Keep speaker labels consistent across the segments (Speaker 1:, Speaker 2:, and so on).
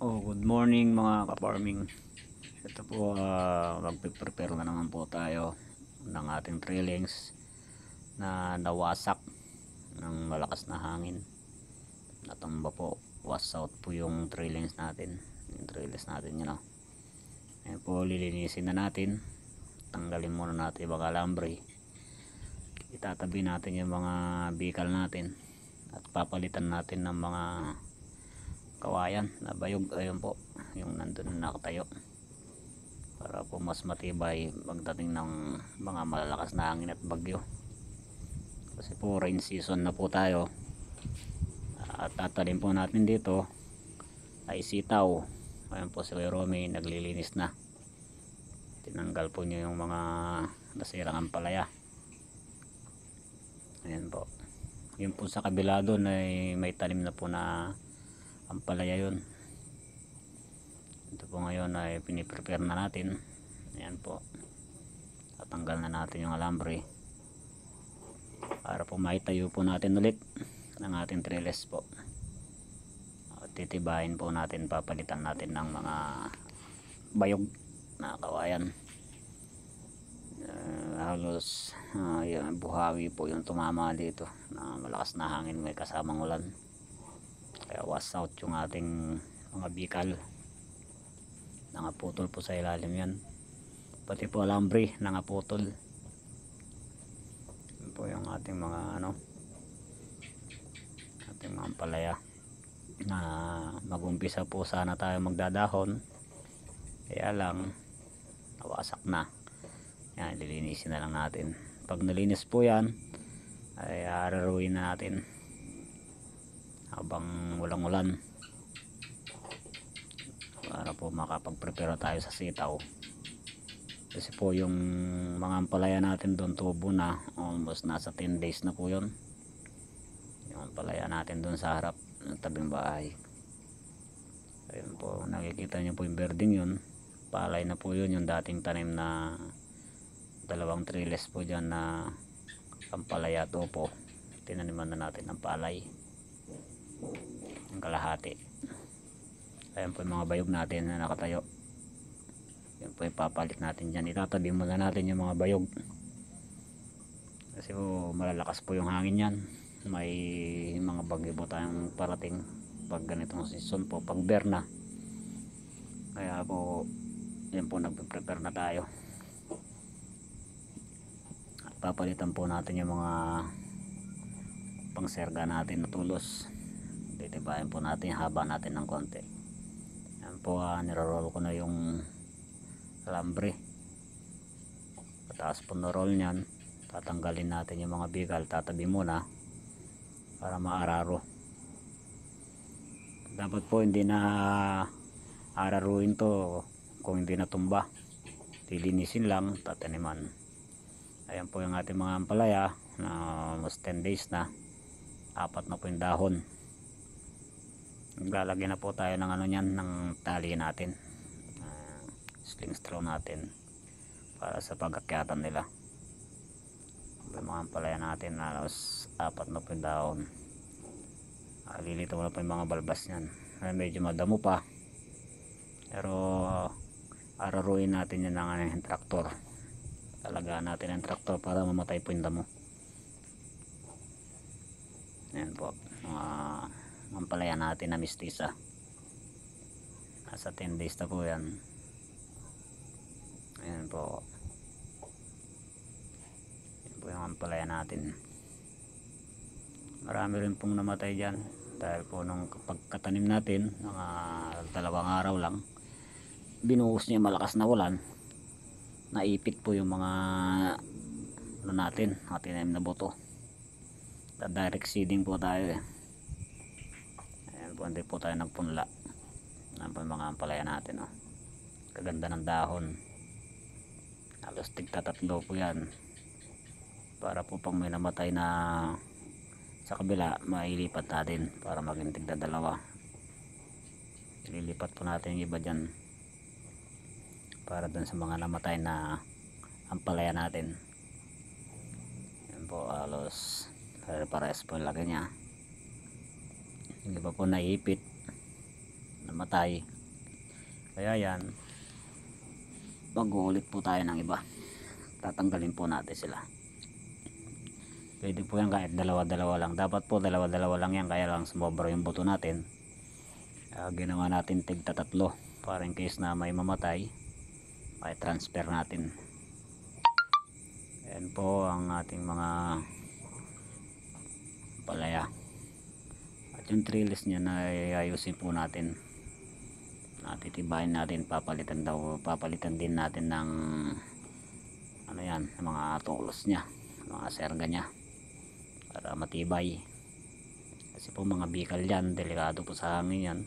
Speaker 1: Good morning mga ka-farming. Ito po, magpe-prepare na naman po tayo ng ating trillings na nawasak ng malakas na hangin. Natumba po, wash out po yung trillings natin. Yung trillings natin yun, oh. Ayan po, lilinisin na natin. Tanggalin muna natin yung mga alambre. Itatabi natin yung mga bikal natin at papalitan natin ng mga kawayan na bayog. Ayun po, yung nandun na nakatayo, para po mas matibay pagdating ng mga malalakas na hangin at bagyo, kasi po rain season na po tayo. At tatalim po natin dito ay sitaw. Ayun po si Kuya Romy, naglilinis na. Tinanggal po niya yung mga nasirang ampalaya. Ayan po. Yun po sa kabila doon ay may talim na po na ampalaya yun. Ito po ngayon ay piniprepare na natin. Ayan po, tatanggal na natin yung alambre para po maitayo po natin ulit ng ating trellis po. At titibayin po natin, papalitan natin ng mga bayog na kawayan. Halos buhawi po yung tumama dito na malakas na hangin, may kasamang ulan, kaya wash out yung ating mga bikal. Nangaputol po sa ilalim yan, pati po alambre nangaputol. Yan po yung ating mga ating mga ampalaya na mag-umpisa po sana tayo magdadahon, kaya lang nawasak na. Yan, lilinisin na lang natin. Pag nalinis po yan ay araruin na natin habang walang ulan, para po makapag-prepare tayo sa sitaw. Kasi po yung mga ampalaya natin doon tubo na, almost nasa 10 days na po yun. Yung ampalaya natin doon sa harap ng tabing bahay, ayun po, nakikita nyo po yung birding yun, palay na po yun. Yung dating tanim na dalawang trellis po dyan na ampalaya at upo, tinaniman na natin ng palay ang kalahati. Ayan po yung mga bayog natin na nakatayo. Yan po ipapalit natin dyan. Itatabi muna natin yung mga bayog, kasi po malalakas po yung hangin yan. May mga bagyo po tayong parating pag ganitong season po, pag berna. Kaya po yan po, nagpe-prepare na tayo. At papalitan po natin yung mga pangserga natin na tulos. Titibayan po natin, haba natin ng konti. Yan po, niroroll ko na yung alambre. Pataas po na roll nyan, tatanggalin natin yung mga bikal, tatabi muna para maararo. Dapat po hindi na araruin to kung hindi natumba, lilinisin lang, tataniman. Ayan po yung ating mga ampalaya na almost 10 days na, apat na po yung dahon. Maglalagyan na po tayo ng nyan, ng tali natin, sling straw natin, para sa pag-akyatan nila. Yung mga ampalaya natin na halos apat na po yung dahon, lilitaw na po yung mga balbas nyan. Medyo madamo pa, pero araruin natin yan ng traktor. Talagaan natin ang traktor para mamatay po yung damo. Ayan po, mga ampalaya natin na mistisa, nasa 10 days na po yan. Ayan po, yan po yung ampalaya natin. Marami rin pong namatay dyan dahil po nung pagkatanim natin, mga 2 araw lang, binuhos niya malakas na ulan, naipit po yung mga natin, mga tinanim na buto. Direct seeding po tayo eh. Ayan po, hindi po tayo nagpunla. Ayan po yung mga ampalaya natin, oh. Kaganda ng dahon, halos tigtatatlo po yan, para po pang may namatay na sa kabila, mailipat natin para maging tigdadalawa. Ililipat po natin yung iba dyan para dun sa mga namatay na ampalaya natin. Yan po, halos pares po yung laki nya. Yung iba po naipit, namatay. Kaya yan, mag-uulit po tayo ng iba, tatanggalin po natin sila. Pwede po yan kahit dalawa-dalawa lang, dapat po dalawa-dalawa lang yan, kaya lang sumobra yung buto natin. Ginawa natin tigta tatlo para in case na may mamatay ay transfer natin. Ayan po ang ating mga palaya, at yung trellis niya na ayusin po natin, titibayin natin, papalitan din natin ng ano yan, mga tulos niya, mga serga niya para matibay. Kasi po mga bikal yan, delikado po sa hangin yan.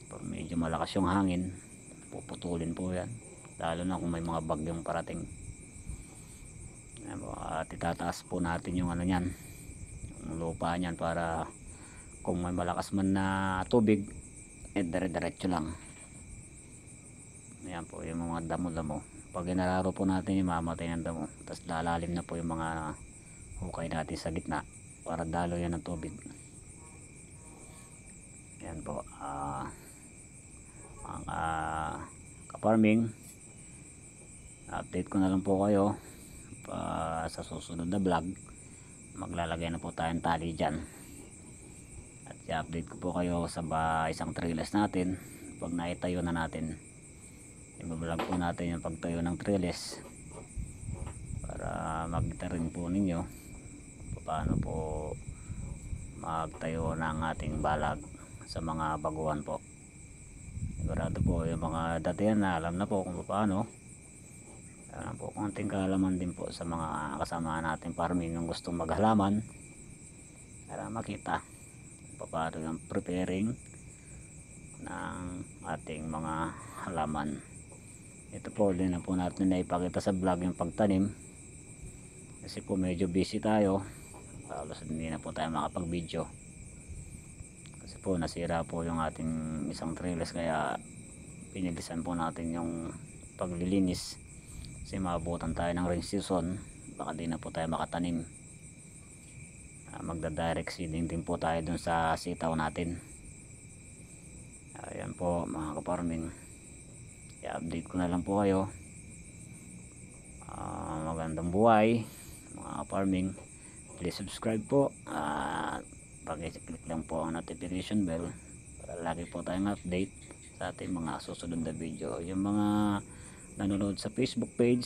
Speaker 1: Pag medyo malakas yung hangin, puputulin po yan, lalo na kung may mga bagyong parating. At itataas po natin yung ano yan, yung lupa niyan, para kung may malakas man na tubig, dire-diretso lang. Ayan po yung mga damo-damo, pag inararo po natin yung mamatay ng damo, tapos lalalim na po yung mga hukay natin sa gitna para dalo yan ng tubig. Ayan po, ang ka-farming, update ko na lang po kayo sa susunod na vlog. Maglalagay na po tayong tali dyan, at i-update ko po kayo sa isang trellis natin pag naitayo na natin. I-vlog po natin yung pagtayo ng trellis para makita rin po ninyo paano po magtayo ng ating balag sa mga baguhan po. Sigurado po yung mga datihan na alam na po kung paano. Alam po, konting kaalaman din po sa mga kasama natin farming yung gustong maghalaman, para makita paano yung preparing ng ating mga halaman. Ito po din na po natin na ipakita sa vlog yung pagtanim, kasi po medyo busy tayo, halos hindi na po tayo makapag video kasi po nasira po yung ating isang trellis, kaya pinilisan po natin yung paglilinis kasi maabutan tayo ng rain season, baka di na po tayo makatanim. Magda-direct seeding din po tayo dun sa sitaw natin. Ayan po mga ka-farming, i-update ko na lang po kayo. Magandang buhay mga ka-farming. Please subscribe po, pag-click lang po ang notification bell para lagi po tayong update sa ating mga susunod na video. Yung mga nanonood sa Facebook page,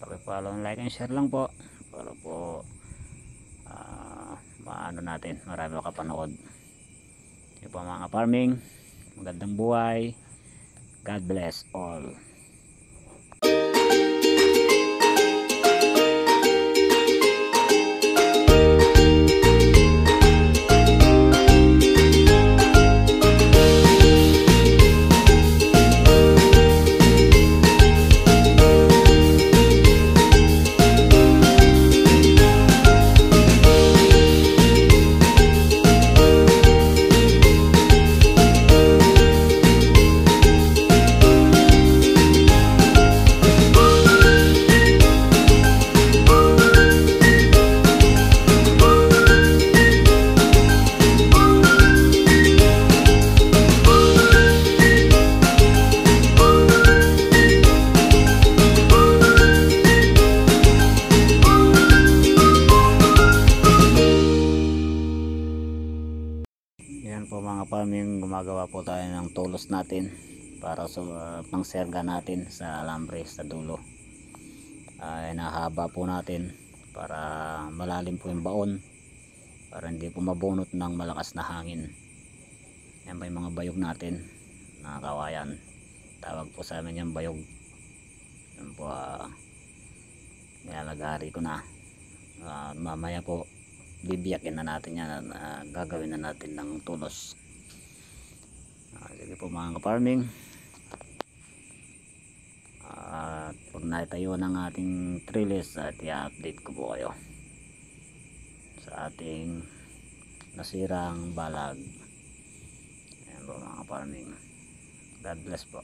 Speaker 1: paki-follow, like and share lang po para po maano natin, marami makapanood. Yung po mga farming, magandang buhay, God bless all. Yan po mga farming, gumagawa po tayo ng tulos natin para sa pangserga natin sa alambre sa dulo. Nahaba po natin para malalim po yung baon, para hindi po mabunot ng malakas na hangin. Yan po yung mga bayog natin na kawayan, tawag po sa amin yung bayog. Yan po, nilalagari ko na. Mamaya po bibiyakin na natin yan, gagawin na natin ng tulos. Sige po mga ka-farming, pag naitayo ng ating trellis, at i-update ko po kayo sa ating nasirang balag. Ayan po mga ka-farming, God bless po.